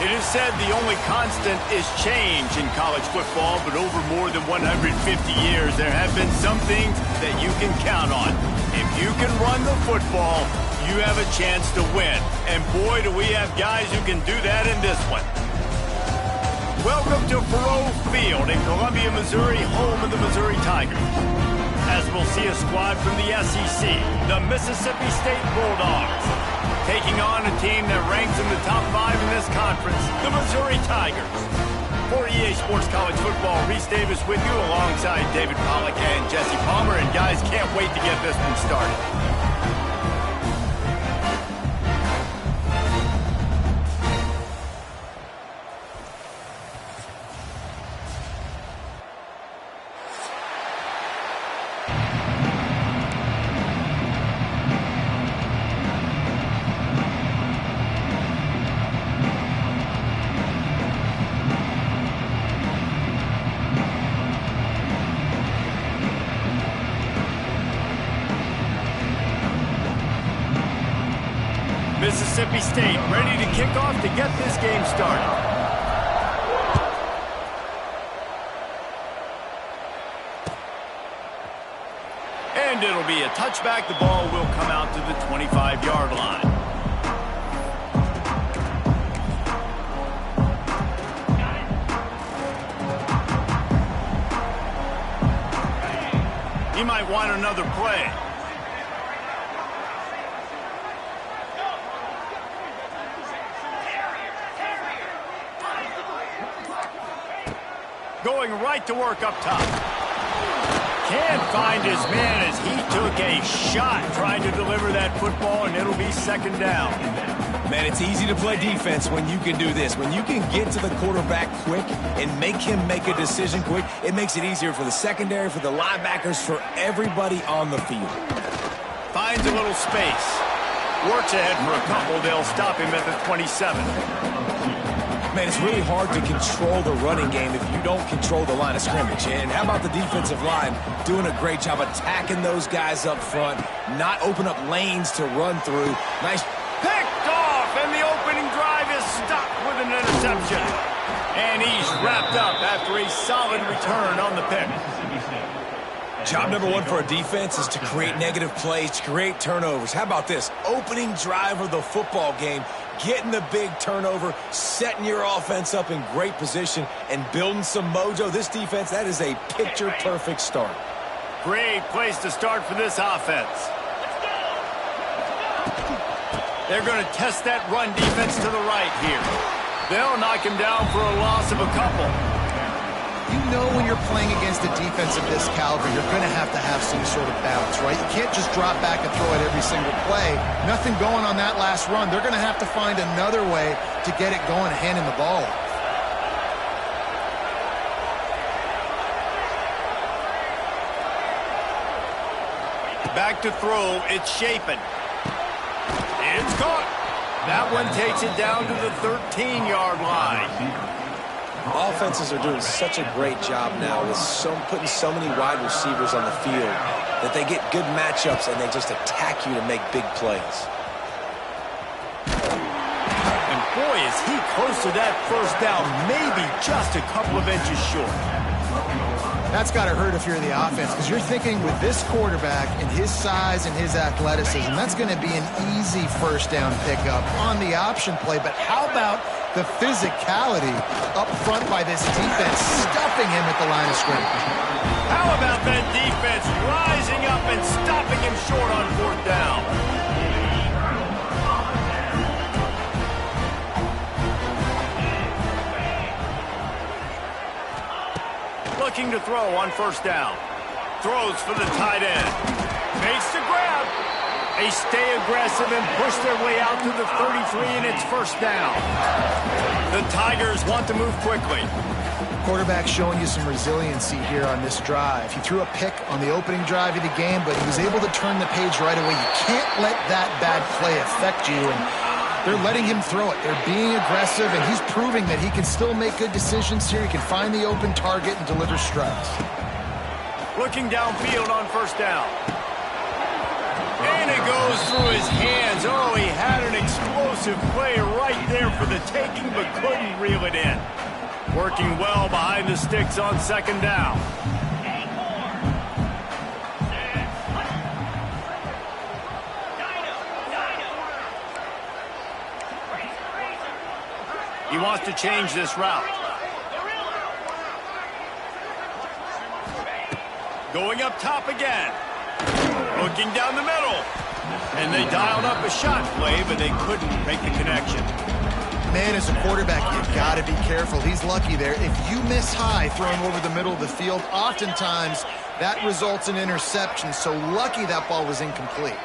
It is said the only constant is change in college football, but over more than 150 years, there have been some things that you can count on. If you can run the football, you have a chance to win. And boy, do we have guys who can do that in this one. Welcome to Faurot Field in Columbia, Missouri, home of the Missouri Tigers. As we'll see a squad from the SEC, the Mississippi State Bulldogs, taking on a team that ranks in the top 5 in this conference, the Missouri Tigers. For EA Sports College Football, Reese Davis with you alongside David Pollack and Jesse Palmer. And guys, can't wait to get this one started. Mississippi State ready to kick off to get this game started. And it'll be a touchback. The ball will come out to the 25-yard line. He might want another play. Going right to work up top. Can't find his man as he took a shot trying to deliver that football, and it'll be second down. Man, it's easy to play defense when you can do this. When you can get to the quarterback quick and make him make a decision quick, it makes it easier for the secondary, for the linebackers, for everybody on the field. Finds a little space. Works ahead for a couple. They'll stop him at the 27. Man, it's really hard to control the running game if you don't control the line of scrimmage. And how about the defensive line doing a great job attacking those guys up front, not open up lanes to run through. Nice. Picked off, and the opening drive is stopped with an interception. And he's wrapped up after a solid return on the pick. Job number one for a defense is to create negative plays, to create turnovers. How about this? Opening drive of the football game, getting the big turnover, setting your offense up in great position, and building some mojo. This defense, that is a picture-perfect start. Great place to start for this offense. They're going to test that run defense to the right here. They'll knock him down for a loss of a couple. You know when you're playing against a defense of this caliber, you're going to have some sort of balance, right? You can't just drop back and throw it every single play. Nothing going on that last run. They're going to have to find another way to get it going, handing the ball off. Back to throw. It's Shapen. It's caught. That one takes it down to the 13-yard line. Offenses are doing such a great job now with putting so many wide receivers on the field that they get good matchups and they just attack you to make big plays. And boy, is he close to that first down, maybe just a couple of inches short. That's got to hurt if you're the offense, because you're thinking with this quarterback and his size and his athleticism, that's going to be an easy first down pickup on the option play. But how about the physicality up front by this defense, stuffing him at the line of scrimmage? How about that defense rising up and stopping him short on fourth down? Looking to throw on first down. Throws for the tight end. Makes the grab. They stay aggressive and push their way out to the 33, and it's first down. The Tigers want to move quickly. Quarterback showing you some resiliency here on this drive. He threw a pick on the opening drive of the game, but he was able to turn the page right away. You can't let that bad play affect you, and they're letting him throw it. They're being aggressive, and he's proving that he can still make good decisions here. He can find the open target and deliver strikes. Looking downfield on first down. And it goes through his hands. Oh, he had an explosive play right there for the taking, but couldn't reel it in. Working well behind the sticks on second down. He wants to change this route. Going up top again. Looking down the middle. And they dialed up a shot play, but they couldn't make the connection. Man, as a quarterback, you got to be careful. He's lucky there. If you miss high throwing over the middle of the field, oftentimes that results in interception. So lucky that ball was incomplete.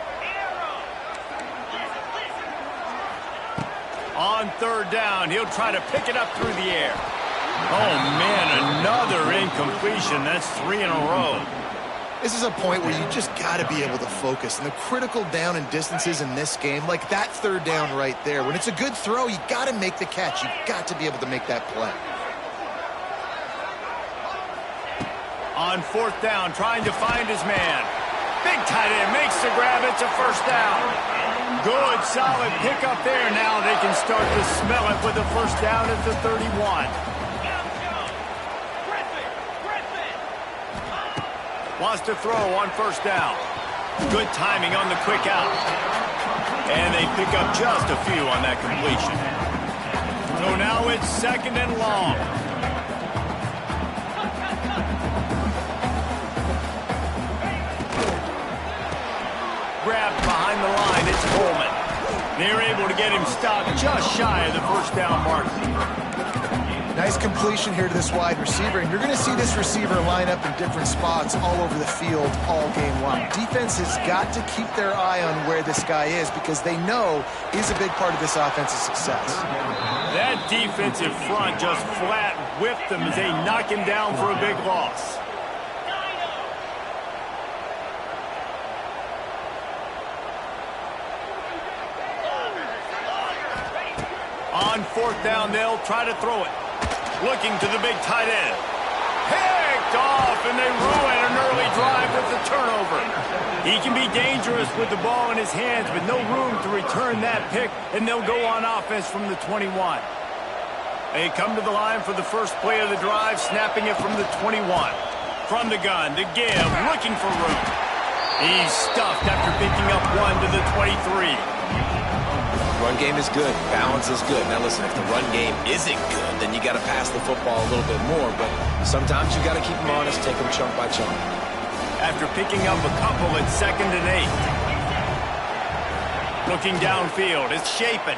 On third down, he'll try to pick it up through the air. Oh, man, another incompletion. That's 3 in a row. This is a point where you just got to be able to focus. And the critical down and distances in this game, like that third down right there, when it's a good throw, you got to make the catch. You've got to be able to make that play. On fourth down, trying to find his man. Big tight end makes the grab. It's a first down. Good, solid pickup there. Now they can start to smell it with a first down at the 31. Wants to throw on first down. Good timing on the quick out. And they pick up just a few on that completion. So now it's second and long. Grabbed behind the line, it's Coleman. They're able to get him stopped just shy of the first down mark. Nice completion here to this wide receiver, and you're going to see this receiver line up in different spots all over the field all game long. Defense has got to keep their eye on where this guy is because they know he's a big part of this offense's success. That defensive front just flat whipped them as they knock him down for a big loss. On fourth down, they'll try to throw it. Looking to the big tight end. Picked off, and they ruin an early drive with the turnover. He can be dangerous with the ball in his hands, but no room to return that pick, and they'll go on offense from the 21. They come to the line for the first play of the drive, snapping it from the 21. From the gun, to give, looking for room. He's stuffed after picking up one to the 23. Run game is good. Balance is good. Now listen, if the run game isn't good, then you got to pass the football a little bit more. But sometimes you got to keep them honest, take them chunk by chunk. After picking up a couple at 2nd and 8. Looking downfield, it's Shapen.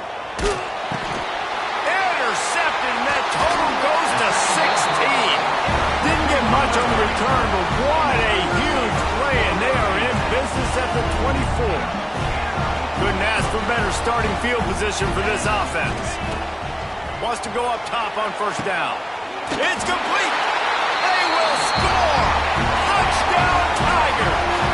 Intercepted, and that total goes to 16. Didn't get much on the return, but what a huge play, and they are in business at the 24. Couldn't ask for better starting field position for this offense. Wants to go up top on first down. It's complete. They will score. Touchdown, Tigers.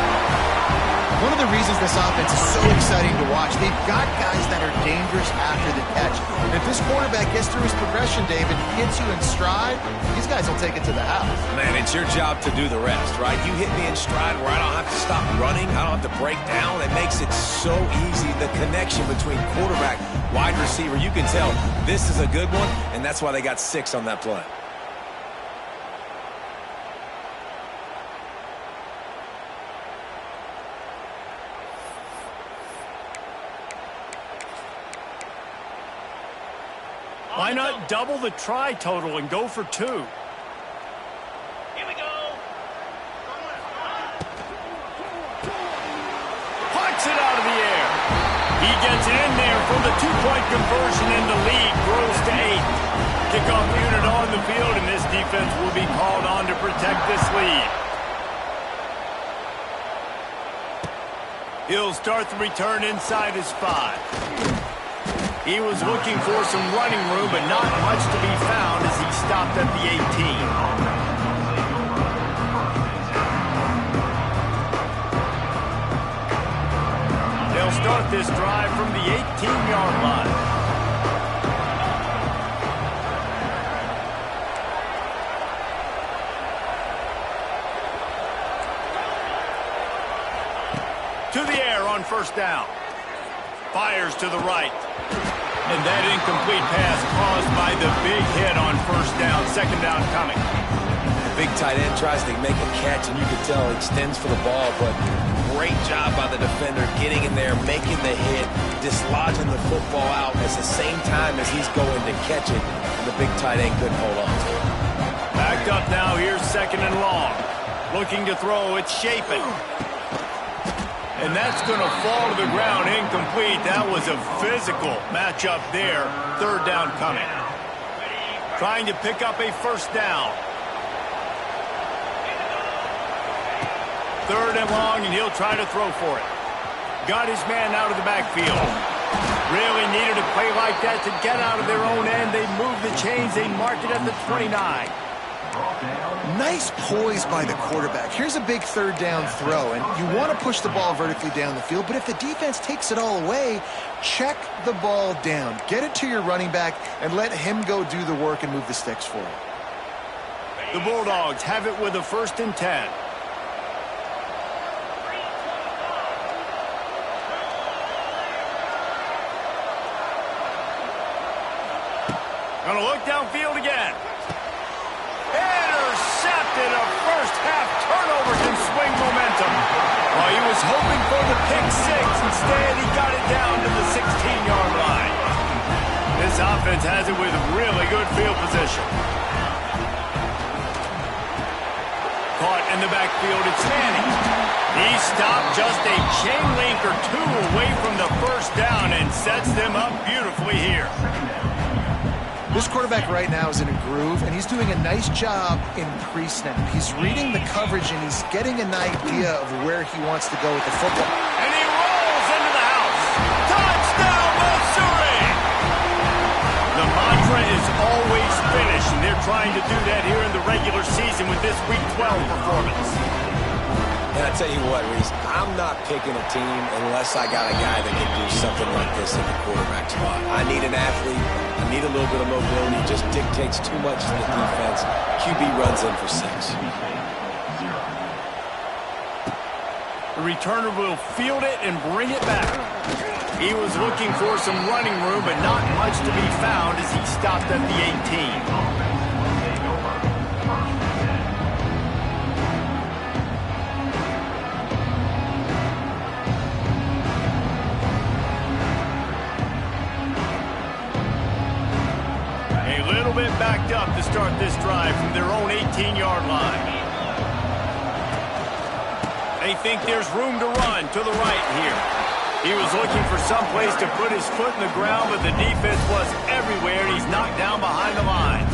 One of the reasons this offense is so exciting to watch, they've got guys that are dangerous after the catch. And if this quarterback gets through his progression, David, hits you in stride, these guys will take it to the house. Man, it's your job to do the rest, right? You hit me in stride where I don't have to stop running. I don't have to break down. It makes it so easy. The connection between quarterback, wide receiver, you can tell this is a good one, and that's why they got 6 on that play. Why not double the try total and go for 2? Here we go. Pucks it out of the air. He gets it in there for the 2-point conversion, and the lead grows to 8. Kickoff unit on the field, and this defense will be called on to protect this lead. He'll start the return inside his 5. He was looking for some running room, but not much to be found as he stopped at the 18. They'll start this drive from the 18-yard line. to the air on first down. Fires to the right. And that incomplete pass caused by the big hit on first down. Second down coming. Big tight end tries to make a catch, and you can tell he extends for the ball, but great job by the defender getting in there, making the hit, dislodging the football out at the same time as he's going to catch it, and the big tight end couldn't hold on to it. Backed up now, here's second and long. Looking to throw, it's Chapin. And that's going to fall to the ground, incomplete. That was a physical matchup there. Third down coming. Trying to pick up a first down. Third and long, and he'll try to throw for it. Got his man out of the backfield. Really needed a play like that to get out of their own end. They moved the chains. They marked it at the 29. Nice poise by the quarterback. Here's a big third down throw, and you want to push the ball vertically down the field, but if the defense takes it all away, check the ball down. Get it to your running back and let him go do the work and move the sticks for it. The Bulldogs have it with a 1st and 10. Gonna look downfield again. Intercepted. A first-half turnover can swing momentum. Well, he was hoping for the pick six. Instead, he got it down to the 16-yard line. This offense has it with really good field position. Caught in the backfield, it's Manning. He stopped just a chain link or two away from the first down and sets them up beautifully here. This quarterback right now is in a groove, and he's doing a nice job in pre-snap. He's reading the coverage, and he's getting an idea of where he wants to go with the football. And he rolls into the house. Touchdown, Missouri! The mantra is always finish, and they're trying to do that here in the regular season with this Week 12 performance. And I tell you what, Reese, I'm not picking a team unless I got a guy that can do something like this in the quarterback spot. I need an athlete. I need a little bit of mobility. Just dictates too much to the defense. QB runs in for 6. The returner will field it and bring it back. He was looking for some running room, but not much to be found as he stopped at the 18. Bit backed up to start this drive from their own 18-yard line. They think there's room to run to the right here. He was looking for some place to put his foot in the ground, but the defense was everywhere, and he's knocked down behind the line.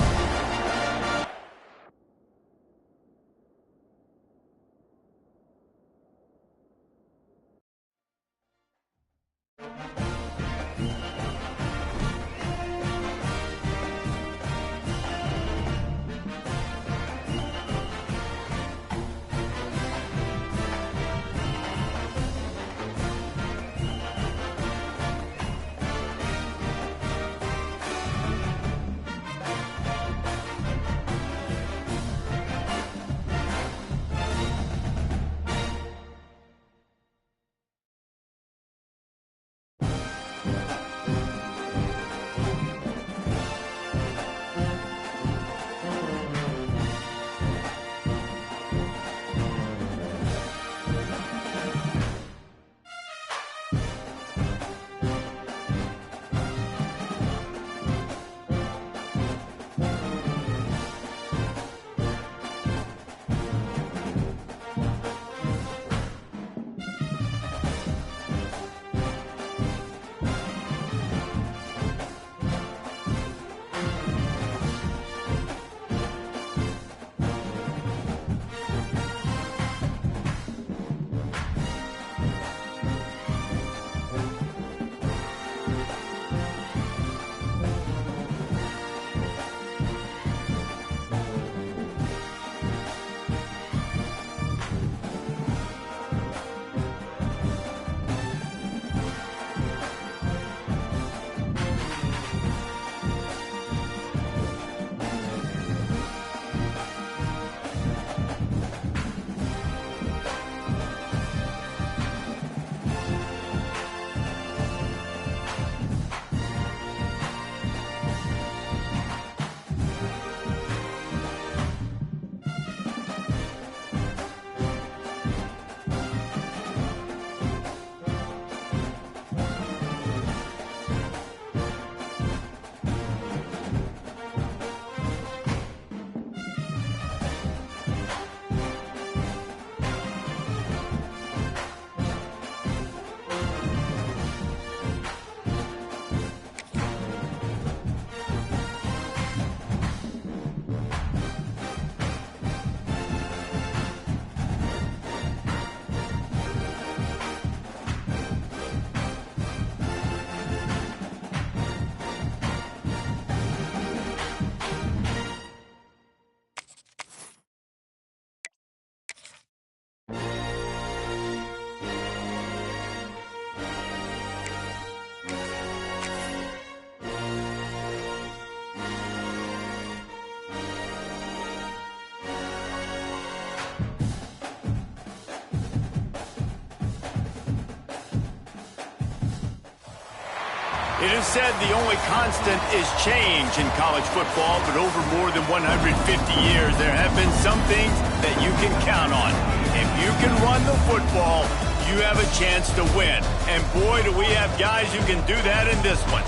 It is said the only constant is change in college football, but over more than 150 years, there have been some things that you can count on. If you can run the football, you have a chance to win. And boy, do we have guys who can do that in this one.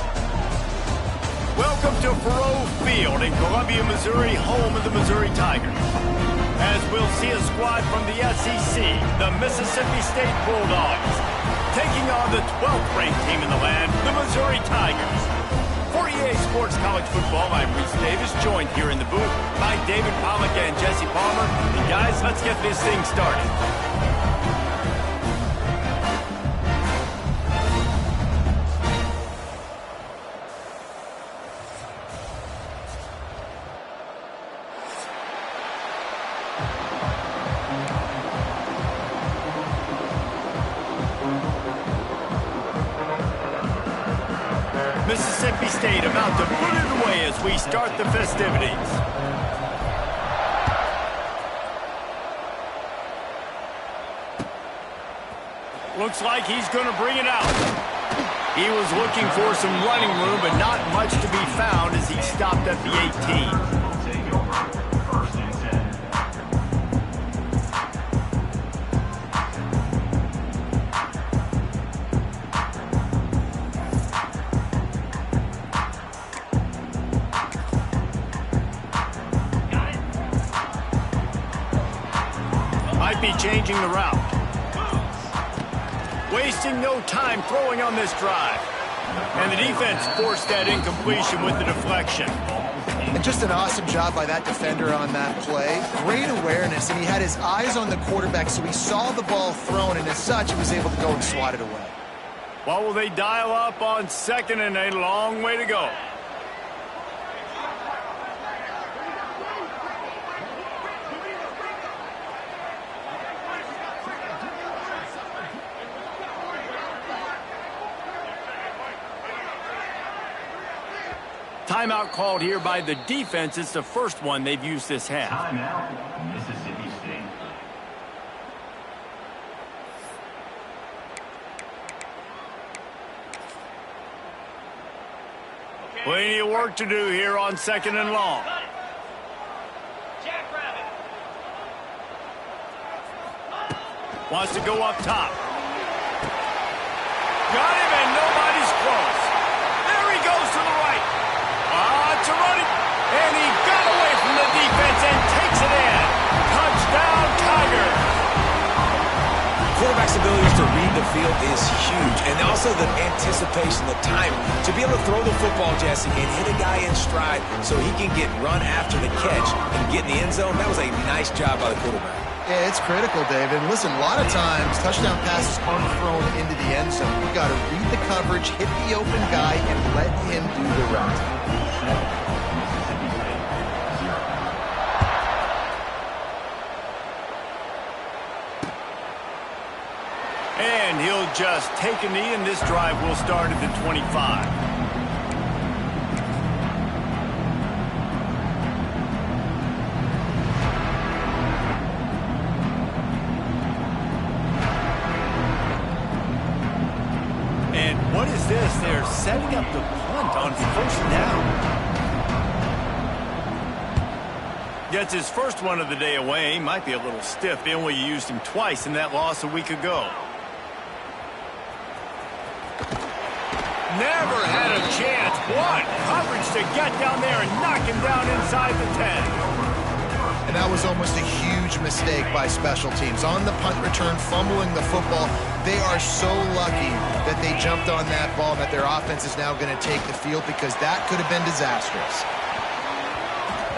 Welcome to Faurot Field in Columbia, Missouri, home of the Missouri Tigers. As we'll see a squad from the SEC, the Mississippi State Bulldogs, taking on the 12th-ranked team in the land, the Missouri Tigers. For EA Sports College Football, I'm Reese Davis, joined here in the booth by David Pollack and Jesse Palmer. And guys, let's get this thing started. Mississippi State about to put it away as we start the festivities. Looks like he's going to bring it out. He was looking for some running room, but not much to be found as he stopped at the 18. Might be changing the route. Wasting no time throwing on this drive. And the defense forced that incompletion with the deflection. And just an awesome job by that defender on that play. Great awareness, and he had his eyes on the quarterback, so he saw the ball thrown, and as such, he was able to go and swat it away. What will they dial up on second and a long way to go? Timeout called here by the defense. It's the first one they've used this half. Timeout, Mississippi State. Plenty of work to do here on second and long. Wants to go up top. Got him, and nobody's close. There he goes to the right. It's a running, and he got away from the defense and takes it in. Touchdown, Tigers. Quarterback's abilities to read the field is huge, and also the anticipation, the timing. To be able to throw the football, Jesse, and hit a guy in stride so he can get run after the catch and get in the end zone, that was a nice job by the quarterback. Yeah, it's critical, David. Listen, a lot of times, touchdown passes aren't thrown into the end zone. You've got to read the coverage, hit the open guy, and let him do the rest. And he'll just take a knee, and this drive will start at the 25. What is this? They're setting up the punt on first down. Gets his first one of the day away. Might be a little stiff. They only used him twice in that loss a week ago. Never had a chance. What coverage to get down there and knock him down inside the 10. And that was almost a huge mistake by special teams. On the punt return, fumbling the football. They are so lucky that they jumped on that ball and that their offense is now going to take the field, because that could have been disastrous.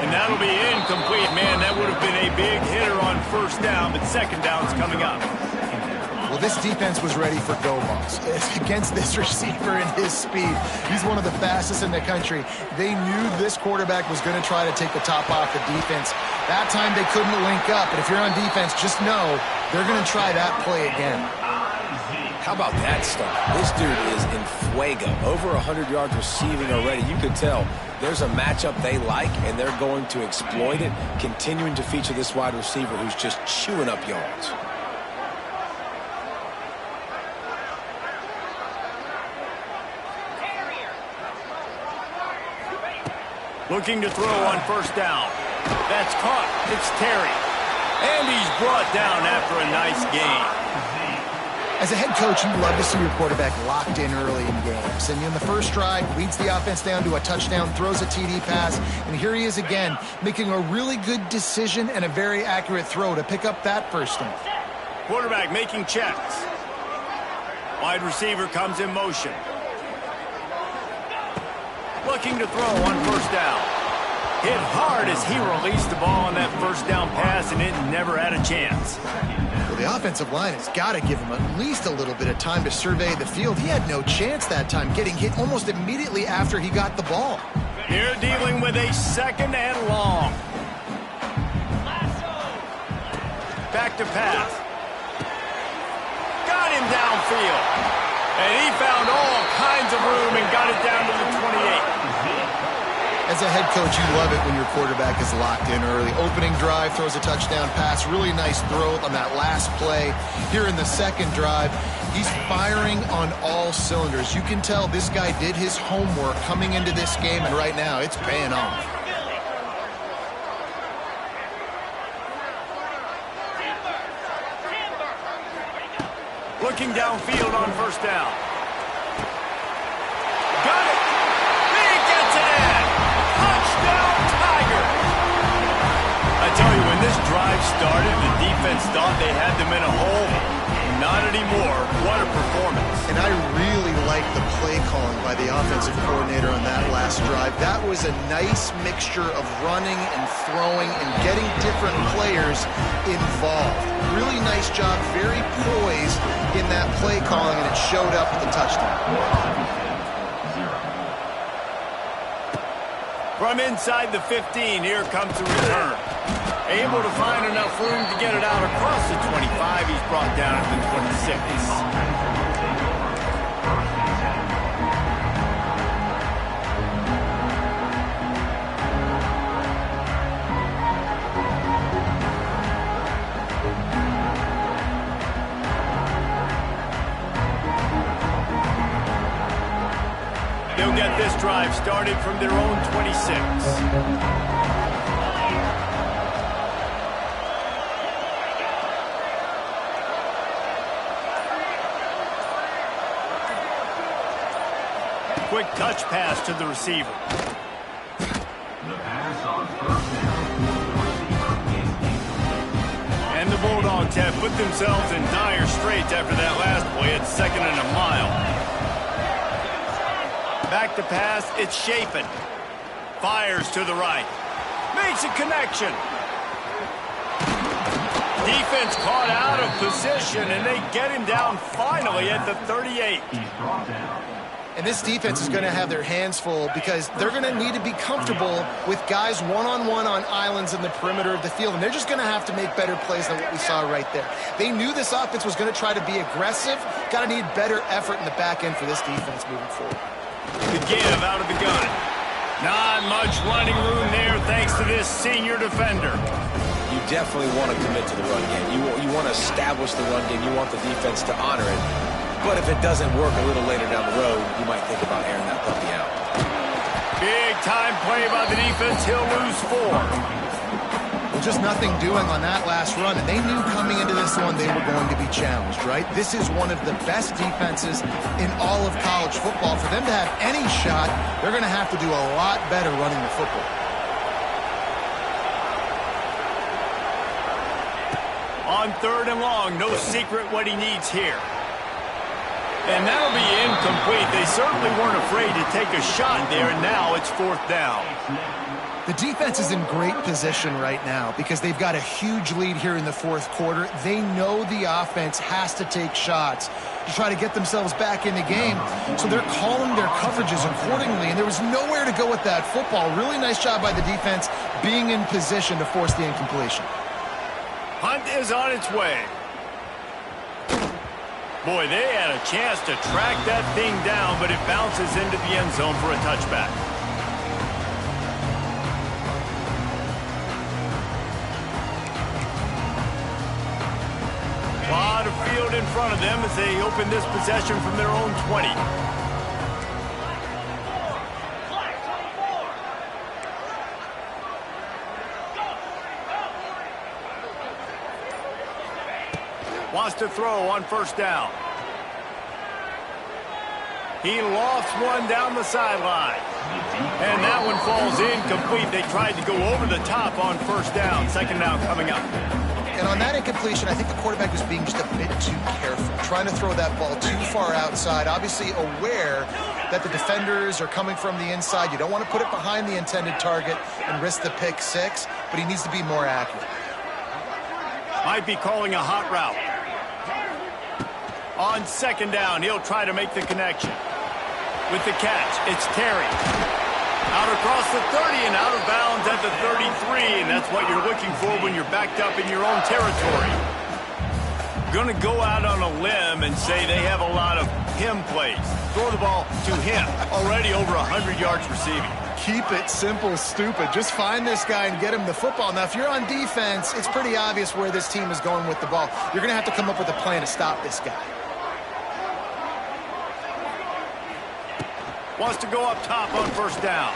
And that'll be incomplete, man. That would have been a big hitter on first down, but second down's coming up. Well, this defense was ready for go-balls. Against this receiver and his speed, he's one of the fastest in the country. They knew this quarterback was going to try to take the top off the defense. That time they couldn't link up, but if you're on defense, just know they're going to try that play again. How about that stuff? This dude is in fuego. Over 100 yards receiving already. You could tell there's a matchup they like, and they're going to exploit it, continuing to feature this wide receiver who's just chewing up yards. Looking to throw on first down. That's caught. It's Terry. And he's brought down after a nice gain. As a head coach, you love to see your quarterback locked in early in games. And in the first drive, leads the offense down to a touchdown, throws a TD pass, and here he is again, making a really good decision and a very accurate throw to pick up that first down. Quarterback making checks. Wide receiver comes in motion. Looking to throw on first down. Hit hard as he released the ball on that first down pass, and it never had a chance. Well, the offensive line has got to give him at least a little bit of time to survey the field. He had no chance that time, getting hit almost immediately after he got the ball. They're dealing with a second and long. Back to pass. Got him downfield. And he found all kinds of room and got it down to the 28. As a head coach, you love it when your quarterback is locked in early. Opening drive, throws a touchdown pass. Really nice throw on that last play. Here in the second drive, he's firing on all cylinders. You can tell this guy did his homework coming into this game, and right now it's paying off. Looking downfield on first down. Got it. He gets it in. Touchdown, Tigers. I tell you, when this drive started, the defense thought they had them in a hole. Not anymore. What a performance. And I really like the play calling by the offensive coordinator on that last drive. That was a nice mixture of running and throwing and getting different players involved. Really nice job, very poised in that play calling, and it showed up with the touchdown. From inside the 15, here comes the return. Able to find enough room to get it out across the 25. He's brought down at the 26. They'll get this drive started from their own 26. Quick touch pass to the receiver. The pass on first down. And the Bulldogs have put themselves in dire straits after that last play at 2nd and a mile. Back to pass, it's Chapin. Fires to the right. Makes a connection. Defense caught out of position, and they get him down finally at the 38. He's brought down. And this defense is going to have their hands full because they're going to need to be comfortable with guys one-on-one on islands in the perimeter of the field. And they're just going to have to make better plays than what we saw right there. They knew this offense was going to try to be aggressive. Got to need better effort in the back end for this defense moving forward. The give out of the gun. Not much running room there thanks to this senior defender. You definitely want to commit to the run game. You want to establish the run game. You want the defense to honor it. But if it doesn't work a little later down the road, you might think about airing that puppy out. Big time play by the defense. He'll lose 4. Well, just nothing doing on that last run, and they knew coming into this one they were going to be challenged, right? This is one of the best defenses in all of college football. For them to have any shot, they're going to have to do a lot better running the football. On 3rd and long, no secret what he needs here. And that'll be incomplete. They certainly weren't afraid to take a shot there, and now it's 4th down. The defense is in great position right now because they've got a huge lead here in the 4th quarter. They know the offense has to take shots to try to get themselves back in the game, so they're calling their coverages accordingly, and there was nowhere to go with that football. Really nice job by the defense being in position to force the incompletion. Hunt is on its way. Boy, they had a chance to track that thing down, but it bounces into the end zone for a touchback. A lot of field in front of them as they open this possession from their own 20. Wants to throw on first down. He lofts one down the sideline. And that one falls incomplete. They tried to go over the top on first down. Second down coming up. And on that incompletion, I think the quarterback was being just a bit too careful, trying to throw that ball too far outside, obviously aware that the defenders are coming from the inside. You don't want to put it behind the intended target and risk the pick six, but he needs to be more accurate. Might be calling a hot route. On second down, he'll try to make the connection. With the catch, it's Terry. Out across the 30 and out of bounds at the 33, and that's what you're looking for when you're backed up in your own territory. Going to go out on a limb and say they have a lot of him plays. Throw the ball to him. Already over 100 yards receiving. Keep it simple, stupid. Just find this guy and get him the football. Now, if you're on defense, it's pretty obvious where this team is going with the ball. You're going to have to come up with a plan to stop this guy. Wants to go up top on first down.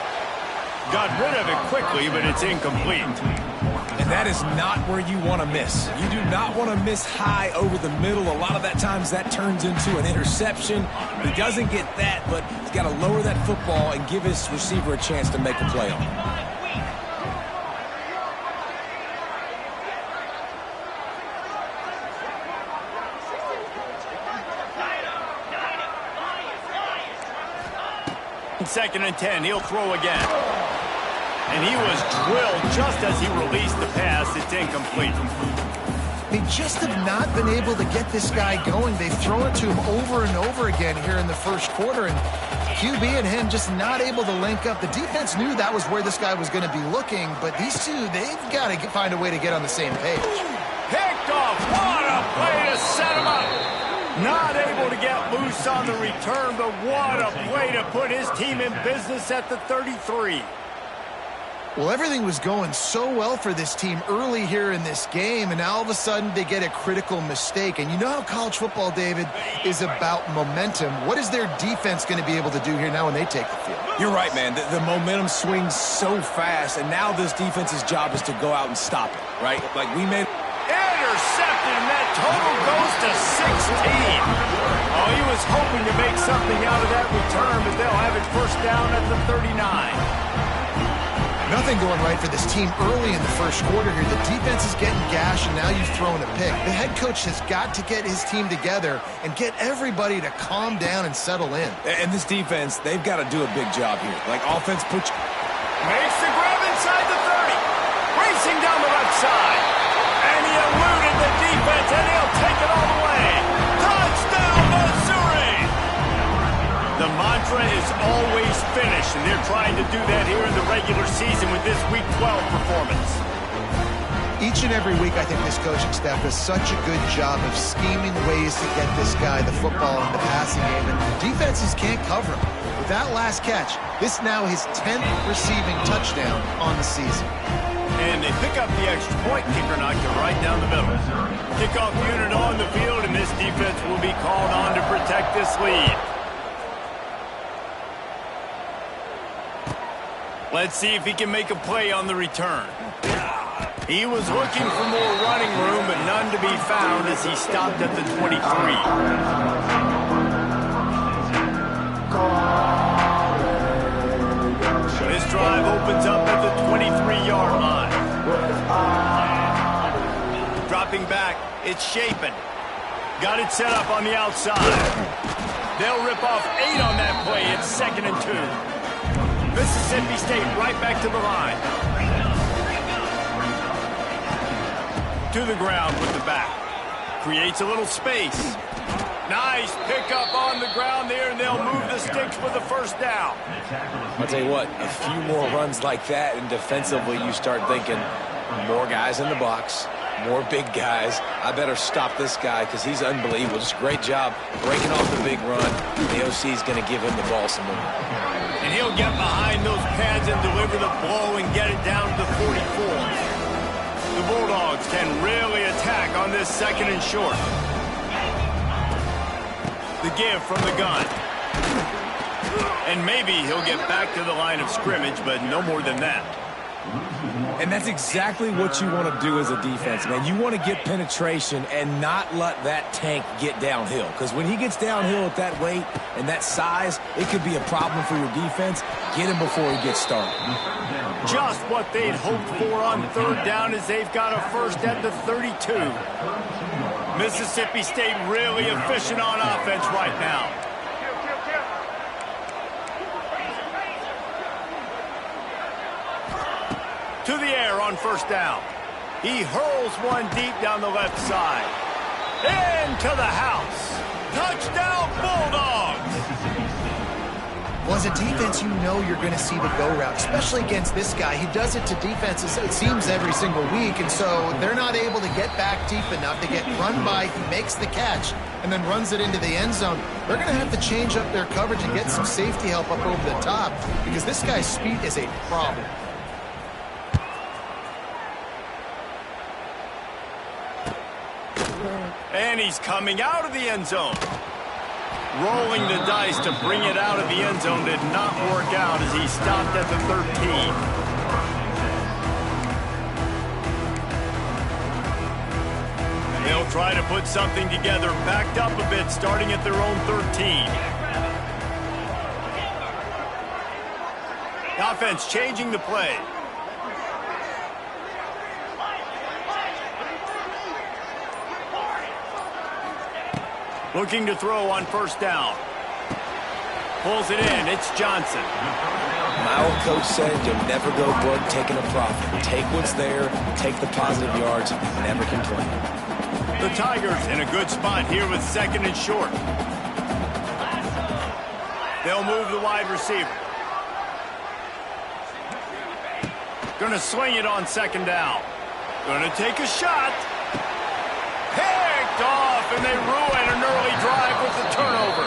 Got rid of it quickly, but it's incomplete. And that is not where you want to miss. You do not want to miss high over the middle. A lot of that times that turns into an interception. He doesn't get that, but he's got to lower that football and give his receiver a chance to make a play on it. Second and 10, he'll throw again. And he was drilled just as he released the pass. It's incomplete. They just have not been able to get this guy going. They've thrown it to him over and over again here in the first quarter, and QB and him just not able to link up. The defense knew that was where this guy was going to be looking, but these two, they've got to find a way to get on the same page. Picked off. What a play to set him up. Not able to get loose on the return, but what a play to put his team in business at the 33. Well, everything was going so well for this team early here in this game, and now all of a sudden they get a critical mistake. And you know how college football, David, is about momentum. What is their defense going to be able to do here now when they take the field? You're right, man. The momentum swings so fast, and now this defense's job is to go out and stop it, right? Like we made... Intercepted, and that total goes to 16. Oh, he was hoping to make something out of that return, but they'll have it first down at the 39. Nothing going right for this team early in the first quarter here. The defense is getting gashed, and now you've thrown a pick. The head coach has got to get his team together and get everybody to calm down and settle in. And this defense, they've got to do a big job here. Like offense puts... Makes the grab inside the 30. Racing down the left side. And he eluded the defense, and he'll take it all the way. Touchdown, Missouri! The mantra is always finish, and they're trying to do that here in the regular season with this Week 12 performance. Each and every week, I think this coaching staff does such a good job of scheming ways to get this guy the football in the passing game, and defenses can't cover him. With that last catch, this now his 10th receiving touchdown on the season. And they pick up the extra point. Kicker knocked it right down the middle. Kickoff unit on the field, and this defense will be called on to protect this lead. Let's see if he can make a play on the return. He was looking for more running room, but none to be found as he stopped at the 23. This drive opens up at the 23-yard line. Dropping back, it's Shapen. Got it set up on the outside. They'll rip off 8 on that play. It's 2nd and 2. Mississippi State right back to the line. To the ground with the back. Creates a little space. Nice pickup on the ground there, and they'll move the sticks for the first down. I'll tell you what, a few more runs like that, and defensively you start thinking, more guys in the box, more big guys. I better stop this guy because he's unbelievable. Just a great job breaking off the big run. The OC is going to give him the ball some more. And he'll get behind those pads and deliver the blow and get it down to the 44. The Bulldogs can really attack on this 2nd and short. The give from the gun. And maybe he'll get back to the line of scrimmage, but no more than that. And that's exactly what you want to do as a defense, man. You want to get penetration and not let that tank get downhill. Because when he gets downhill at that weight and that size, it could be a problem for your defense. Get him before he gets started. Just what they'd hoped for on third down as they've got a first at the 32. Mississippi State really efficient on offense right now. To the air on first down. He hurls one deep down the left side. Into the house. Touchdown, Bulldogs! Well, as a defense, you know you're going to see the go route, especially against this guy. He does it to defenses, it seems, every single week, and so they're not able to get back deep enough. They get run by, he makes the catch, and then runs it into the end zone. They're going to have to change up their coverage and get some safety help up over the top because this guy's speed is a problem. And he's coming out of the end zone. Rolling the dice to bring it out of the end zone did not work out as he stopped at the 13. They'll try to put something together, backed up a bit, starting at their own 13. Offense changing the play. Looking to throw on first down. Pulls it in. It's Johnson. My old coach said you'll never go broke taking a profit. Take what's there, take the positive yards, never complain. The Tigers in a good spot here with second and short. They'll move the wide receiver. Gonna swing it on second down. Gonna take a shot. Picked off, and they ruin an early drive with the turnover.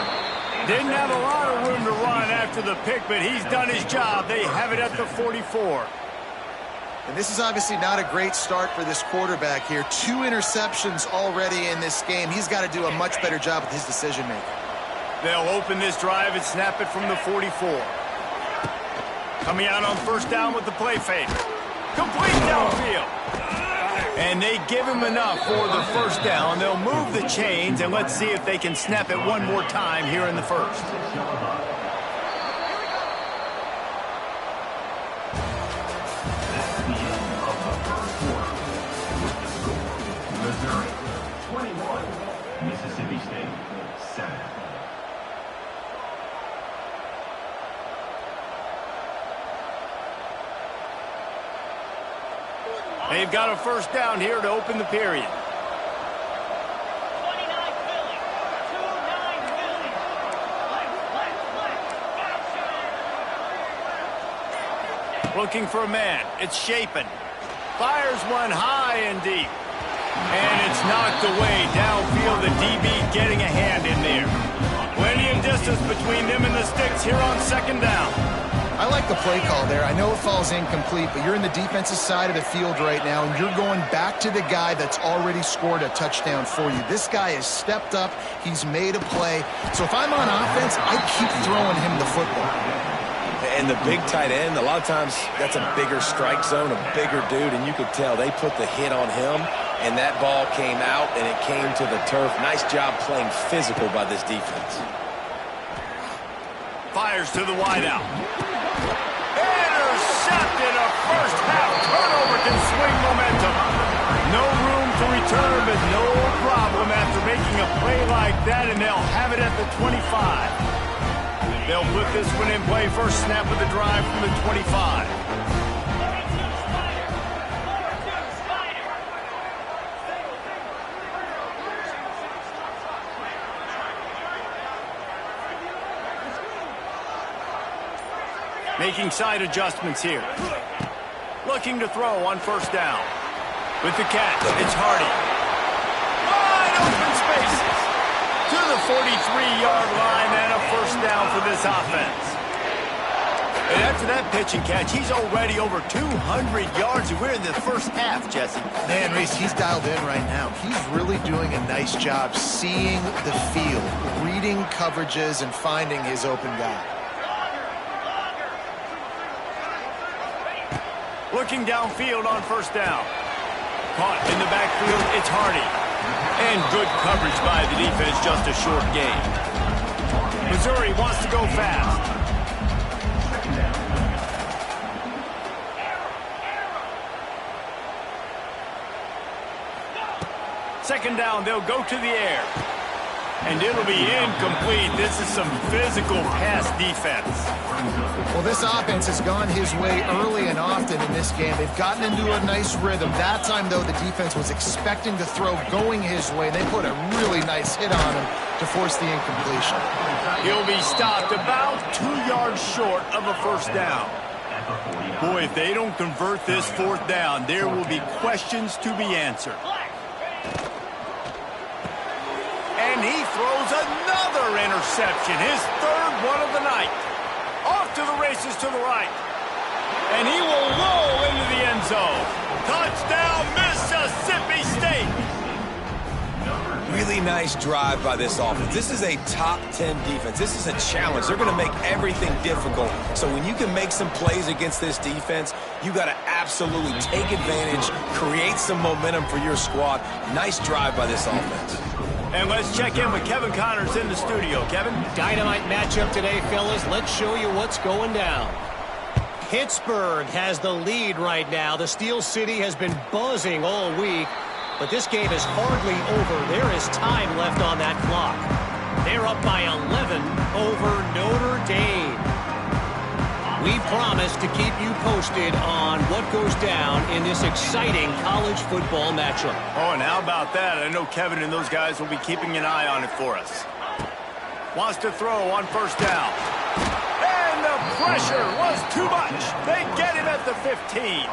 Didn't have a lot of room to run after the pick, but he's done his job. They have it at the 44. And this is obviously not a great start for this quarterback here. 2 interceptions already in this game. He's got to do a much better job with his decision-making. They'll open this drive and snap it from the 44. Coming out on first down with the play fake. Complete downfield. And they give him enough for the first down. They'll move the chains, and let's see if they can snap it one more time here in the first. Missouri, 21. Mississippi State, 7. They've got a first down here to open the period. 29 Philly. 29 Philly. Looking for a man. It's Shapen. Fires one high and deep. And it's knocked away downfield. The DB getting a hand in there. Plenty of distance between them and the sticks here on second down. I like the play call there. I know it falls incomplete, but you're in the defensive side of the field right now, and you're going back to the guy that's already scored a touchdown for you. This guy has stepped up. He's made a play. So if I'm on offense, I keep throwing him the football. And the big tight end, a lot of times that's a bigger strike zone, a bigger dude, and you could tell they put the hit on him, and that ball came out, and it came to the turf. Nice job playing physical by this defense. Fires to the wideout. Intercepted. A first half turnover can swing momentum. No room to return, but no problem after making a play like that, and they'll have it at the 25. They'll put this one in play. First snap of the drive from the 25. Making side adjustments here. Looking to throw on first down. With the catch, it's Hardy. Wide open spaces. To the 43-yard line and a first down for this offense. And after that pitch and catch, he's already over 200 yards, and we're in the first half, Jesse. Man, Reese, he's dialed in right now. He's really doing a nice job seeing the field, reading coverages, and finding his open guy. looking downfield on first down. Caught in the backfield, it's Hardy. And good coverage by the defense, just a short gain. Missouri wants to go fast. Second down, they'll go to the air. And it'll be incomplete. This is some physical pass defense. Well, this offense has gone his way early and often in this game. They've gotten into a nice rhythm. That time, though, the defense was expecting to throw going his way. They put a really nice hit on him to force the incompletion. He'll be stopped about 2 yards short of a first down. Boy, if they don't convert this fourth down, there will be questions to be answered. And he throws another interception, his third one of the night. Off to the races to the right. And he will roll into the end zone. Touchdown, Mississippi State. Really nice drive by this offense. This is a top 10 defense. This is a challenge. They're going to make everything difficult. So when you can make some plays against this defense, you got to absolutely take advantage, create some momentum for your squad. Nice drive by this offense. And let's check in with Kevin Connors in the studio. Kevin? Dynamite matchup today, fellas. Let's show you what's going down. Pittsburgh has the lead right now. The Steel City has been buzzing all week, but this game is hardly over. There is time left on that clock. They're up by 11 over Notre Dame. We promise to keep you posted on what goes down in this exciting college football matchup. Oh, and how about that? I know Kevin and those guys will be keeping an eye on it for us. Wants to throw on first down. And the pressure was too much. They get him at the 15.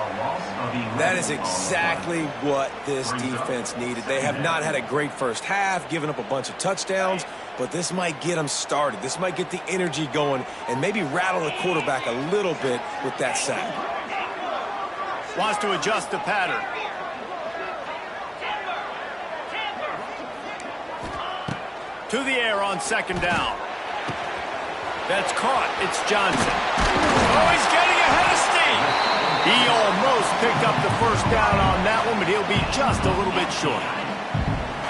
That is exactly what this defense needed. They have not had a great first half, given up a bunch of touchdowns, but this might get them started. This might get the energy going and maybe rattle the quarterback a little bit with that sack. Wants to adjust the pattern. To the air on second down. That's caught. It's Johnson. Oh, he's getting ahead of steam. He almost picked up the first down on that one, but he'll be just a little bit short.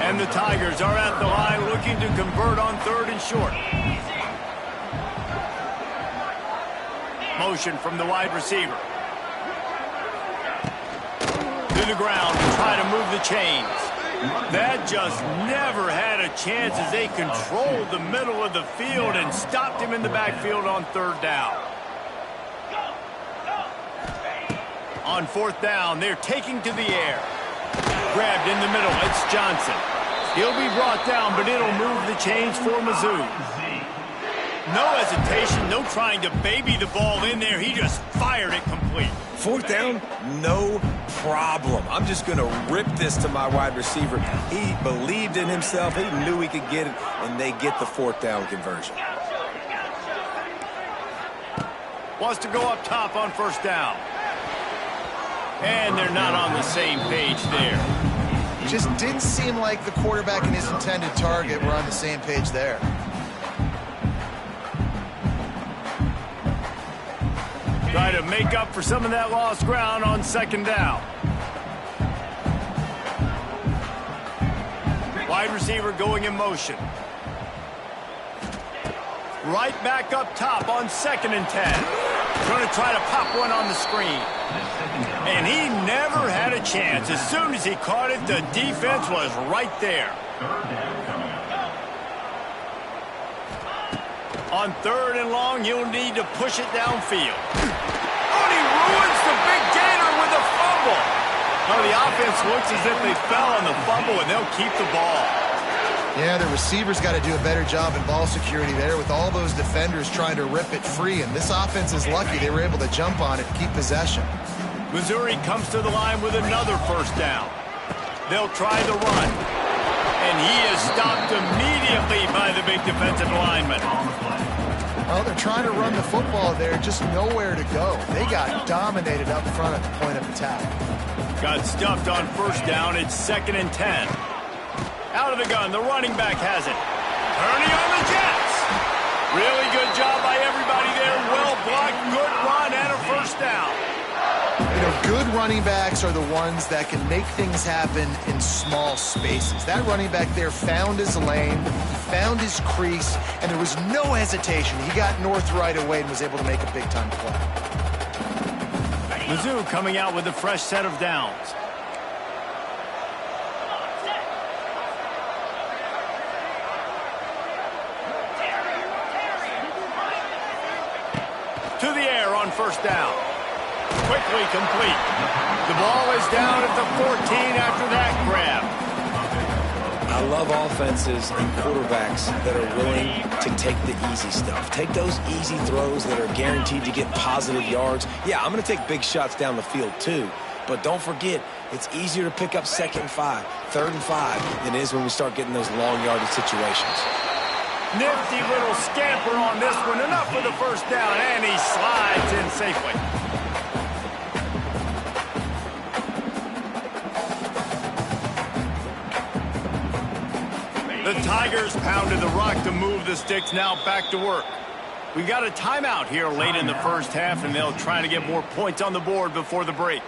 And the Tigers are at the line looking to convert on third and short. Motion from the wide receiver. To the ground to try to move the chains. That just never had a chance as they controlled the middle of the field and stopped him in the backfield on third down. On fourth down, they're taking to the air. Grabbed in the middle, it's Johnson. He'll be brought down, but it'll move the chains for Mizzou. No hesitation, no trying to baby the ball in there. He just fired it complete. Fourth down, no problem. I'm just going to rip this to my wide receiver. He believed in himself. He knew he could get it, and they get the fourth down conversion. Wants to go up top on first down. And they're not on the same page there. Just didn't seem like the quarterback and his intended target were on the same page there. Try to make up for some of that lost ground on second down. Wide receiver going in motion. Right back up top on 2nd and 10. Going to try to pop one on the screen. And he never had a chance. As soon as he caught it, the defense was right there. On third and long, you'll need to push it downfield. Oh, and he ruins the big gainer with a fumble. Oh, the offense looks as if they fell on the fumble, and they'll keep the ball. Yeah, the receivers got to do a better job in ball security there with all those defenders trying to rip it free. And this offense is lucky they were able to jump on it and keep possession. Missouri comes to the line with another first down. They'll try the run. And he is stopped immediately by the big defensive lineman. Well, they're trying to run the football there, just nowhere to go. They got dominated up front at the point of attack. Got stuffed on first down. It's 2nd and 10. Out of the gun, the running back has it. Turning on the Jets. Really good job by everybody there. Well blocked, good run, and a first down. You know, Good running backs are the ones that can make things happen in small spaces. That running back there found his lane, he found his crease, and there was no hesitation. He got north right away and was able to make a big-time play. Mizzou coming out with a fresh set of downs. To the air on first down. Quickly complete. The ball is down at the 14 after that grab. I love offenses and quarterbacks that are willing to take the easy stuff. Take those easy throws that are guaranteed to get positive yards. Yeah, I'm going to take big shots down the field too. But don't forget, it's easier to pick up 2nd and 5, 3rd and 5 than it is when we start getting those long yardage situations. Nifty little scamper on this one. Enough for the first down, and he slides in safely. The Tigers pounded the rock to move the sticks, now back to work. We got a timeout here late in the first half, and they'll try to get more points on the board before the break.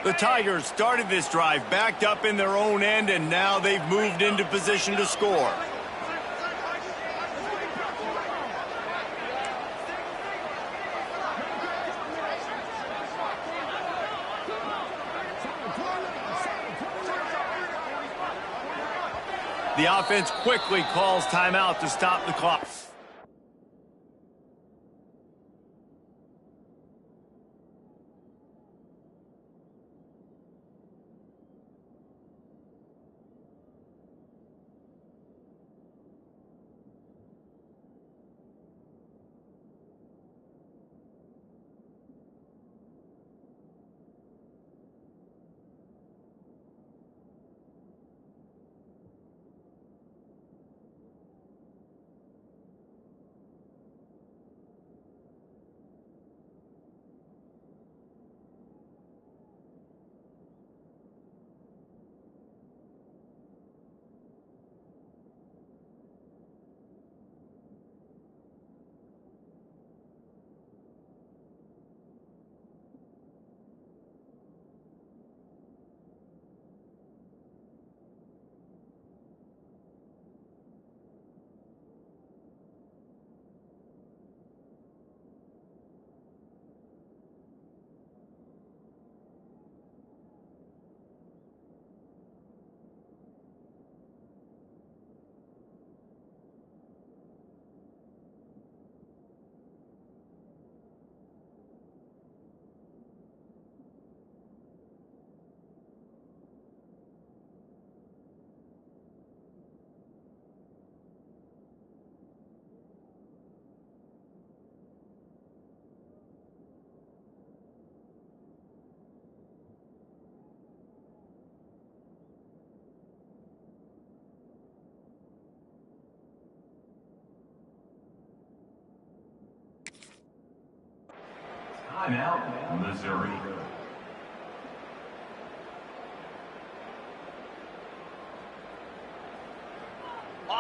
The Tigers started this drive backed up in their own end, and now they've moved into position to score. The offense quickly calls timeout to stop the clock. Timeout, Missouri.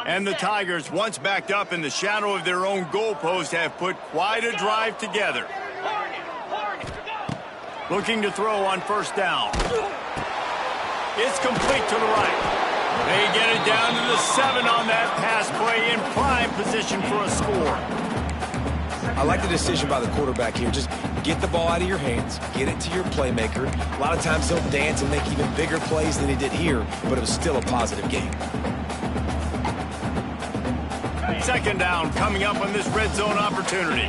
And the Tigers, once backed up in the shadow of their own goalpost, have put quite a drive together. Looking to throw on first down. It's complete to the right. They get it down to the 7 on that pass play, in prime position for a score. I like the decision by the quarterback here. Just get the ball out of your hands, get it to your playmaker. A lot of times he'll dance and make even bigger plays than he did here, but it was still a positive game. Second down coming up on this red zone opportunity.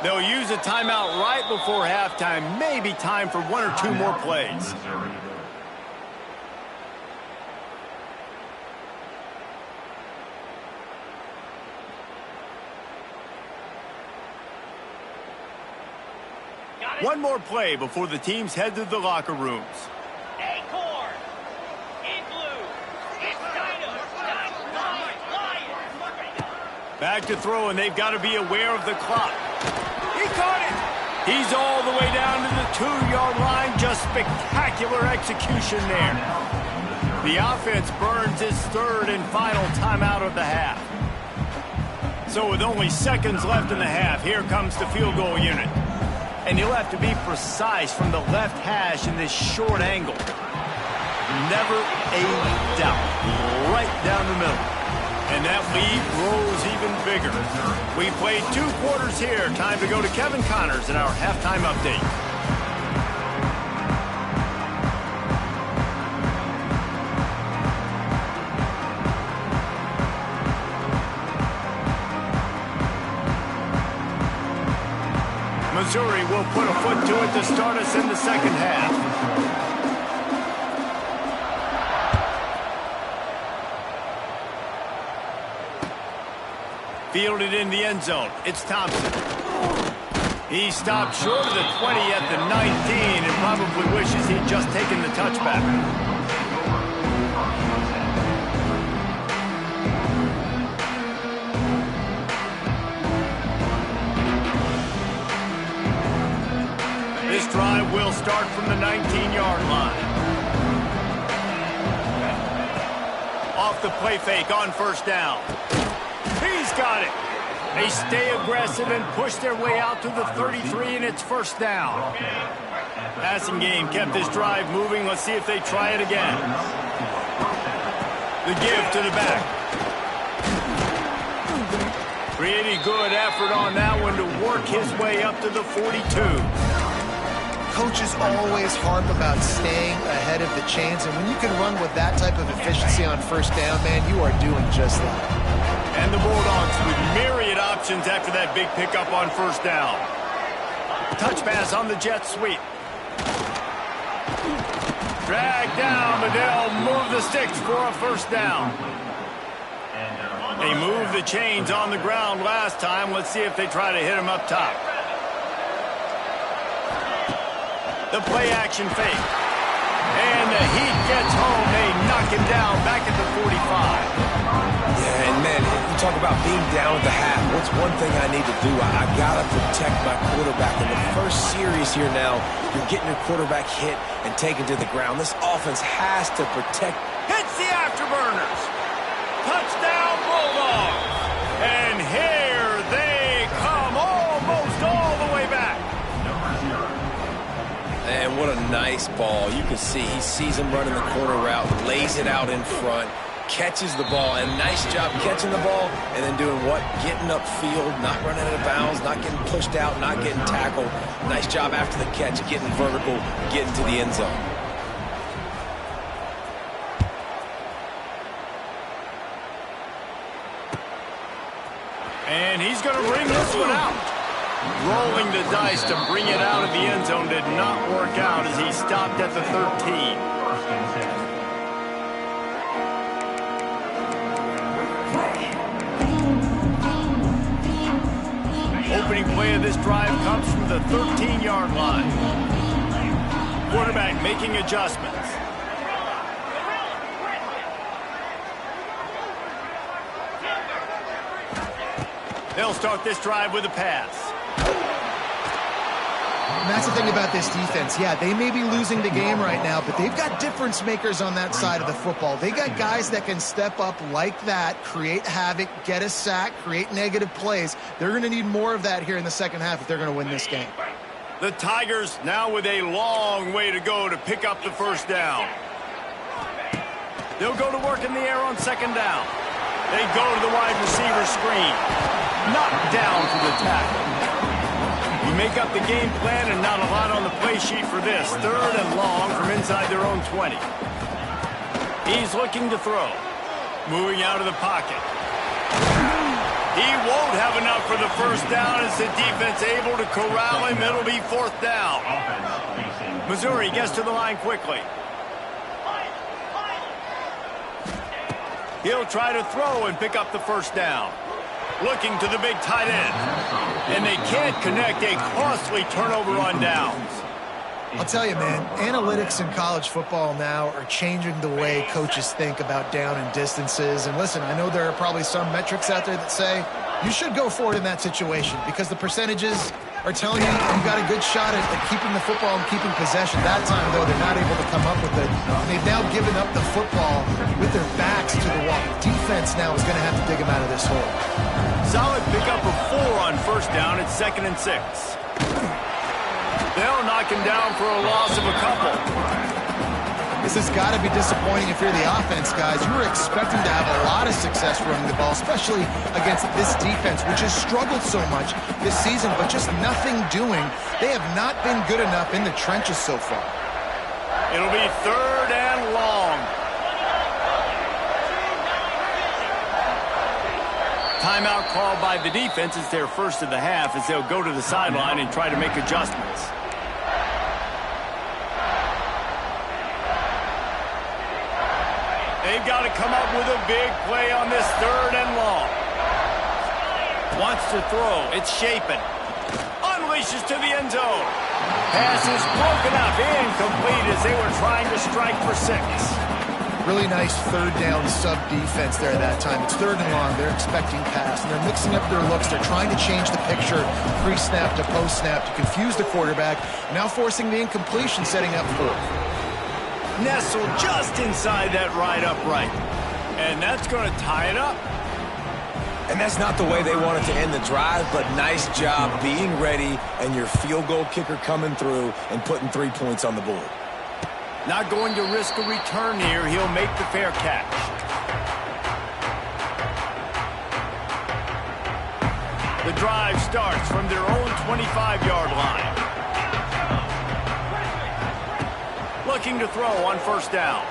They'll use a timeout right before halftime. Maybe time for 1 or 2 more plays. One more play before the teams head to the locker rooms. Acorn. In blue. It's Back to throw, and they've got to be aware of the clock. He caught it! He's all the way down to the 2-yard line. Just spectacular execution there. The offense burns its third and final timeout of the half. So with only seconds left in the half, here comes the field goal unit. And you'll have to be precise from the left hash in this short angle. Never a doubt. Right down the middle. And that lead grows even bigger. We played 2 quarters here. Time to go to Kevin Connors in our halftime update. Missouri will put a foot to it to start us in the second half. Fielded in the end zone. It's Thompson. He stopped short of the 20 at the 19 and probably wishes he'd just taken the touchback. This drive will start from the 19-yard line. Off the play fake on first down. He's got it. They stay aggressive and push their way out to the 33, and it's first down. Passing game kept this drive moving. Let's see if they try it again. The give to the back. Pretty good effort on that one to work his way up to the 42. Coaches always harp about staying ahead of the chains, and when you can run with that type of efficiency on first down, man, you are doing just that. And the Bulldogs with myriad options after that big pickup on first down. Touch pass on the jet sweep. Drag down, but they'll move the sticks for a first down. They moved the chains on the ground last time. Let's see if they try to hit him up top. The play action fake. And the heat gets home. They knock him down back at the 45. Yeah, and man, you talk about being down at the half. What's one thing I need to do? I got to protect my quarterback. In the first series here now, you're getting your quarterback hit and taken to the ground. This offense has to protect. Hits the afterburners. Touchdown, Bulldogs. And here they come almost all the way back. And what a nice ball. You can see he sees him running the corner route, lays it out in front, catches the ball, and nice job catching the ball and then doing what? Getting upfield, not running out of bounds, not getting pushed out, not getting tackled. Nice job after the catch, getting vertical, getting to the end zone. And he's going to bring this one out. Rolling the dice to bring it out of the end zone did not work out as he stopped at the 13. Opening play of this drive comes from the 13-yard line. Quarterback making adjustments. They'll start this drive with a pass. And that's the thing about this defense. Yeah, they may be losing the game right now, but they've got difference makers on that side of the football. They got guys that can step up like that, create havoc, get a sack, create negative plays. They're going to need more of that here in the second half if they're going to win this game. The Tigers now with a long way to go to pick up the first down. They'll go to work in the air on second down. They go to the wide receiver screen. Knocked down for the tackle. You make up the game plan and not a lot on the play sheet for this. Third and long from inside their own 20. He's looking to throw. Moving out of the pocket. He won't have enough for the first down as the defense able to corral him. It'll be fourth down. Missouri gets to the line quickly. He'll try to throw and pick up the first down. Looking to the big tight end. And they can't connect. A costly turnover on downs. I'll tell you, man, analytics in college football now are changing the way coaches think about down and distances. And listen, I know there are probably some metrics out there that say you should go for it in that situation because the percentages are telling you you've got a good shot at keeping the football and keeping possession. That time, though, they're not able to come up with it. And they've now given up the football with their backs to the wall. Defense now is going to have to dig them out of this hole. Solid pickup of 4 on first down. It's 2nd and 6. They'll knock him down for a loss of a couple. This has got to be disappointing if you're the offense, guys. You were expecting to have a lot of success running the ball, especially against this defense, which has struggled so much this season, but just nothing doing. They have not been good enough in the trenches so far. It'll be 3rd and long. Timeout called by the defense. It's their first of the half as they'll go to the sideline and try to make adjustments. They've got to come up with a big play on this 3rd and long. Wants to throw. It's Shapen. Unleashes to the end zone. Pass is broken up. Incomplete as they were trying to strike for 6. Really nice 3rd down sub-defense there at that time. It's 3rd and long. They're expecting pass, and they're mixing up their looks. They're trying to change the picture pre-snap to post-snap to confuse the quarterback, now forcing the incompletion, setting up 4th. Nestled just inside that right upright. And that's going to tie it up. And that's not the way they wanted to end the drive, but nice job being ready and your field goal kicker coming through and putting 3 points on the board. Not going to risk a return here. He'll make the fair catch. The drive starts from their own 25-yard line. Looking to throw on first down.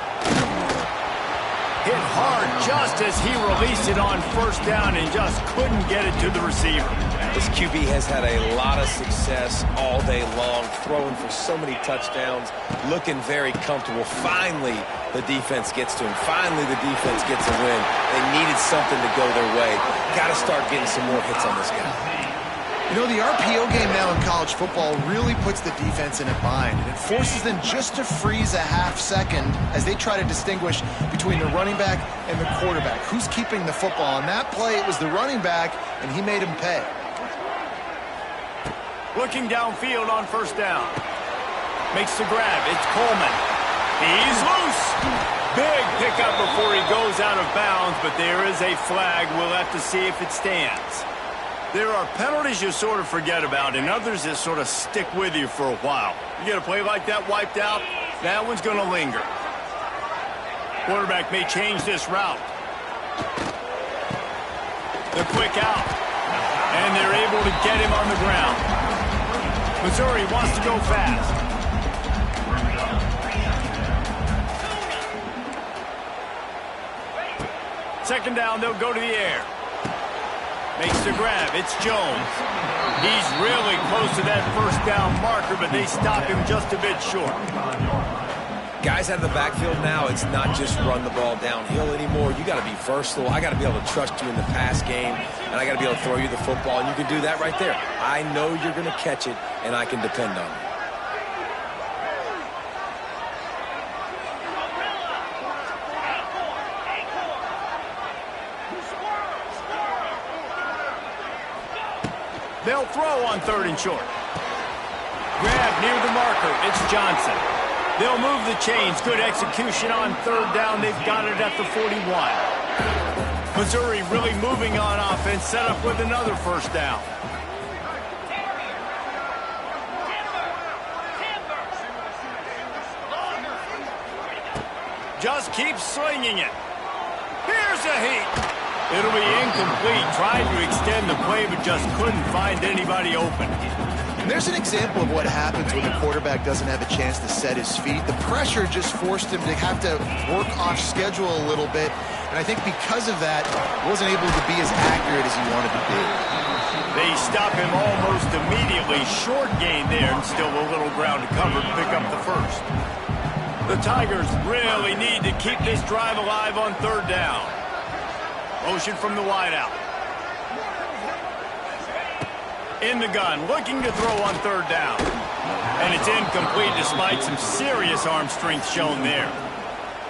Hit hard just as he released it on first down and just couldn't get it to the receiver. This QB has had a lot of success all day long, throwing for so many touchdowns, looking very comfortable. Finally, the defense gets to him. Finally, the defense gets a win. They needed something to go their way. Got to start getting some more hits on this guy. You know, the RPO game now in college football really puts the defense in a bind, and it forces them just to freeze a half second as they try to distinguish between the running back and the quarterback. Who's keeping the football? On that play, it was the running back, and he made him pay. Looking downfield on first down. Makes the grab. It's Coleman. He's loose. Big pickup before he goes out of bounds, but there is a flag. We'll have to see if it stands. There are penalties you sort of forget about and others that sort of stick with you for a while. You get a play like that wiped out, that one's going to linger. Quarterback may change this route. The quick out. And they're able to get him on the ground. Missouri wants to go fast. Second down, they'll go to the air. Makes the grab. It's Jones. He's really close to that first down marker, but they stop him just a bit short. Guys out of the backfield now, it's not just run the ball downhill anymore. You got to be versatile. I got to be able to trust you in the pass game, and I got to be able to throw you the football, and you can do that right there. I know you're going to catch it, and I can depend on you. They'll throw on 3rd and short. Grab near the marker. It's Johnson. They'll move the chains. Good execution on 3rd down. They've got it at the 41. Missouri really moving on offense. Set up with another first down. Just keep slinging it. Here's a heat. It'll be incomplete. Tried to extend the play, but just couldn't find anybody open. And there's an example of what happens when the quarterback doesn't have a chance to set his feet. The pressure just forced him to have to work off schedule a little bit. And I think because of that, he wasn't able to be as accurate as he wanted to be. They stop him almost immediately. Short gain there, and still a little ground to cover to pick up the first. The Tigers really need to keep this drive alive on 3rd down. Motion from the wideout. In the gun, looking to throw on 3rd down. And it's incomplete despite some serious arm strength shown there.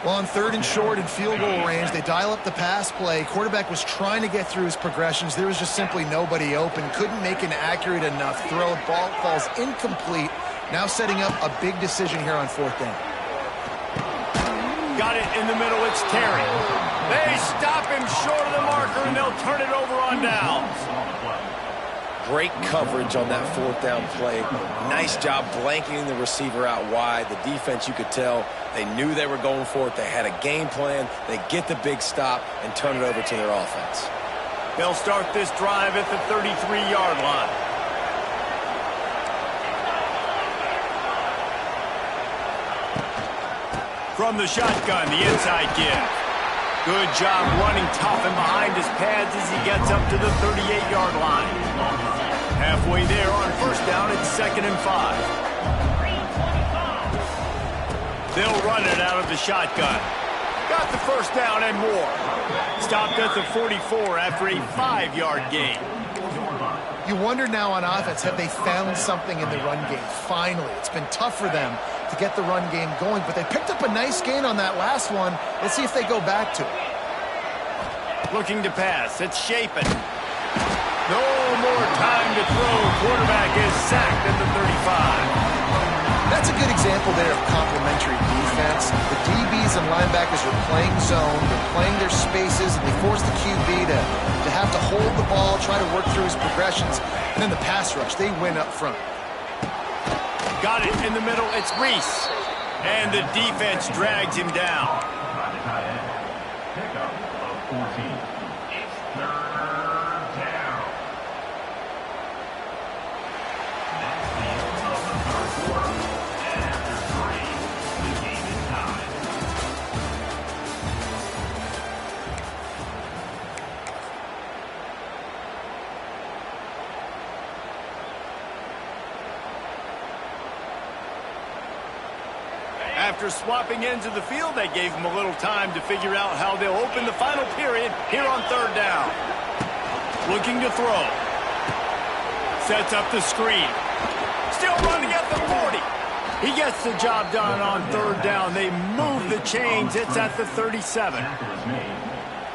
Well, on 3rd and short and field goal range, they dial up the pass play. Quarterback was trying to get through his progressions. There was just simply nobody open. Couldn't make an accurate enough throw. Ball falls incomplete. Now setting up a big decision here on 4th down. Got it in the middle. It's Terry. They stop him short of the marker, and they'll turn it over on downs. Great coverage on that 4th down play. Nice job blanketing the receiver out wide. The defense, you could tell, they knew they were going for it. They had a game plan. They get the big stop and turn it over to their offense. They'll start this drive at the 33-yard line. From the shotgun, the inside give. Good job running tough and behind his pads as he gets up to the 38-yard line. Halfway there on 1st down, it's 2nd and 5. They'll run it out of the shotgun. Got the 1st down and more. Stopped at the 44 after a 5-yard gain. You wonder now on offense, have they found something in the run game? Finally, it's been tough for them to get the run game going, but they picked up a nice gain on that last one. Let's see if they go back to it. Looking to pass. It's Shapen. No more time to throw. Quarterback is sacked at the 35. That's a good example there of complementary defense. The DBs and linebackers are playing zone. They're playing their spaces, and they force the QB to have to hold the ball, try to work through his progressions. And then the pass rush, they win up front. Got it in the middle. It's Reese. And the defense drags him down. Pickup of 14. It's 3rd down. That's the end of the 3rd quarter. And after 3, the game is tied. After swapping ends of the field, they gave him a little time to figure out how they'll open the final period here on 3rd down. Looking to throw. Sets up the screen. Still running at the 40. He gets the job done on 3rd down. They move the chains. It's at the 37.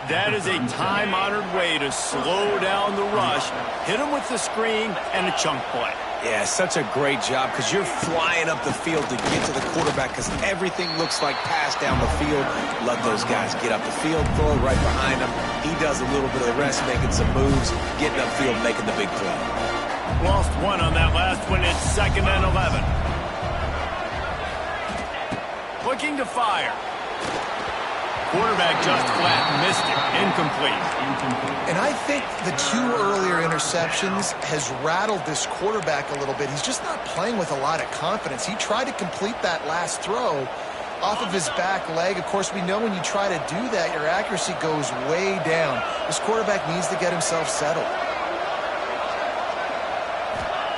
That is a time-honored way to slow down the rush, hit him with the screen, and a chunk play. Yeah, such a great job because you're flying up the field to get to the quarterback because everything looks like pass down the field. Let those guys get up the field, throw it right behind him. He does a little bit of the rest, making some moves, getting upfield, making the big play. Lost one on that last one. It's 2nd and 11. Looking to fire. Quarterback just flat missed it. Incomplete. And I think the 2 earlier interceptions has rattled this quarterback a little bit. He's just not playing with a lot of confidence. He tried to complete that last throw off of his back leg. Of course, we know when you try to do that, your accuracy goes way down. This quarterback needs to get himself settled.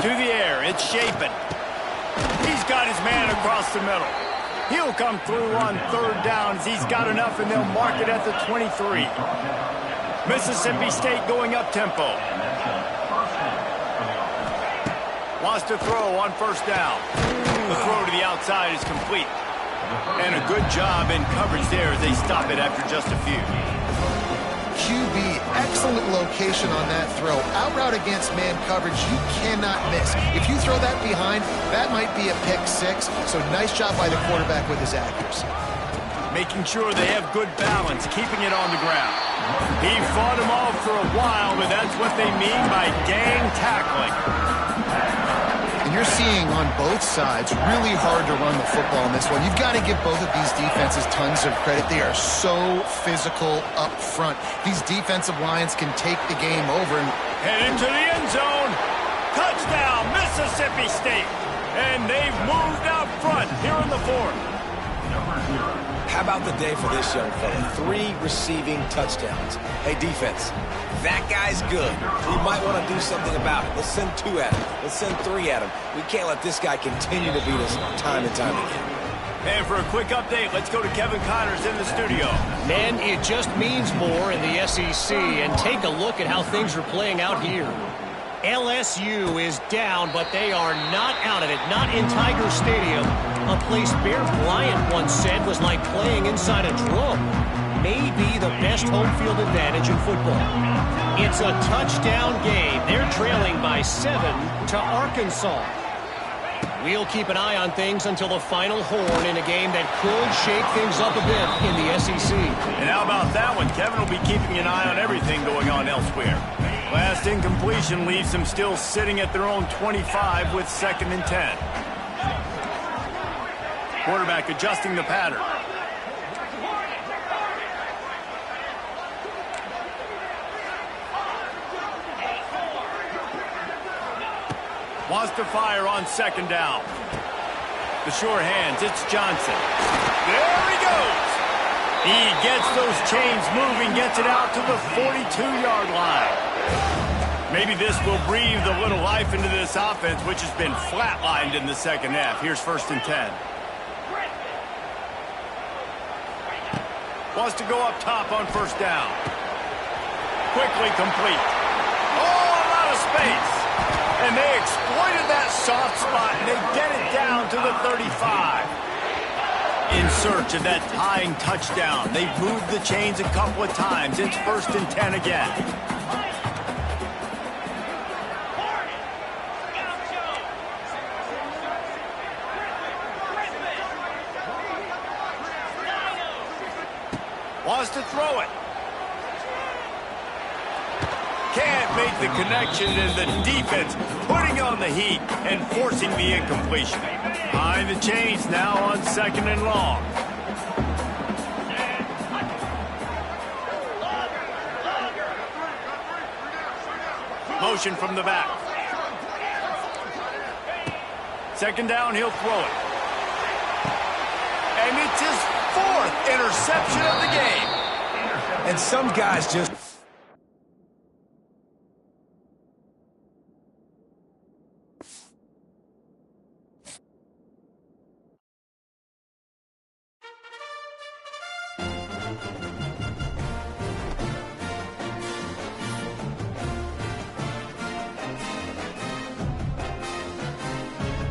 To the air, it's Shapen. He's got his man across the middle. He'll come through on 3rd down as he's got enough, and they'll mark it at the 23. Mississippi State going up-tempo. Wants to throw on 1st down. The throw to the outside is complete. And a good job in coverage there as they stop it after just a few. QB, excellent location on that throw. Out route against man coverage, you cannot miss. If you throw that behind, that might be a pick 6. So nice job by the quarterback with his accuracy. Making sure they have good balance, keeping it on the ground. He fought them off for a while, but that's what they mean by gang tackling. And you're seeing on both sides really hard to run the football in this one. You've got to give both of these defenses tons of credit. They are so physical up front. These defensive lines can take the game over. And head into the end zone. Touchdown, Mississippi State. And they've moved out front here in the 4th. How about the day for this young fella? 3 receiving touchdowns. Hey, defense, that guy's good. We might want to do something about it. Let's send 2 at him. Let's send 3 at him. We can't let this guy continue to beat us time and time again. And for a quick update, let's go to Kevin Connors in the studio. Man, it just means more in the SEC, and take a look at how things are playing out here. LSU is down, but they are not out of it, not in Tiger Stadium. A place Bear Bryant once said was like playing inside a drum. Maybe the best home field advantage in football. It's a touchdown game. They're trailing by 7 to Arkansas. We'll keep an eye on things until the final horn in a game that could shake things up a bit in the SEC. And how about that one? Kevin will be keeping an eye on everything going on elsewhere. Last incompletion leaves them still sitting at their own 25 with 2nd and 10. Quarterback adjusting the pattern. Wants to fire on 2nd down. The sure hands, it's Johnson. There he goes. He gets those chains moving, gets it out to the 42-yard line. Maybe this will breathe a little life into this offense, which has been flatlined in the 2nd half. Here's 1st and 10. Wants to go up top on 1st down. Quickly complete. Oh, a lot of space. And they exploited that soft spot, and they get it down to the 35. In search of that tying touchdown. They've moved the chains a couple of times. It's 1st and 10 again. Wants to throw it. Can't make the connection, and the defense putting on the heat and forcing the incompletion. Behind the chains now on 2nd and long. Motion from the back. 2nd down, he'll throw it. And it's his 4th interception of the game. And some guys just...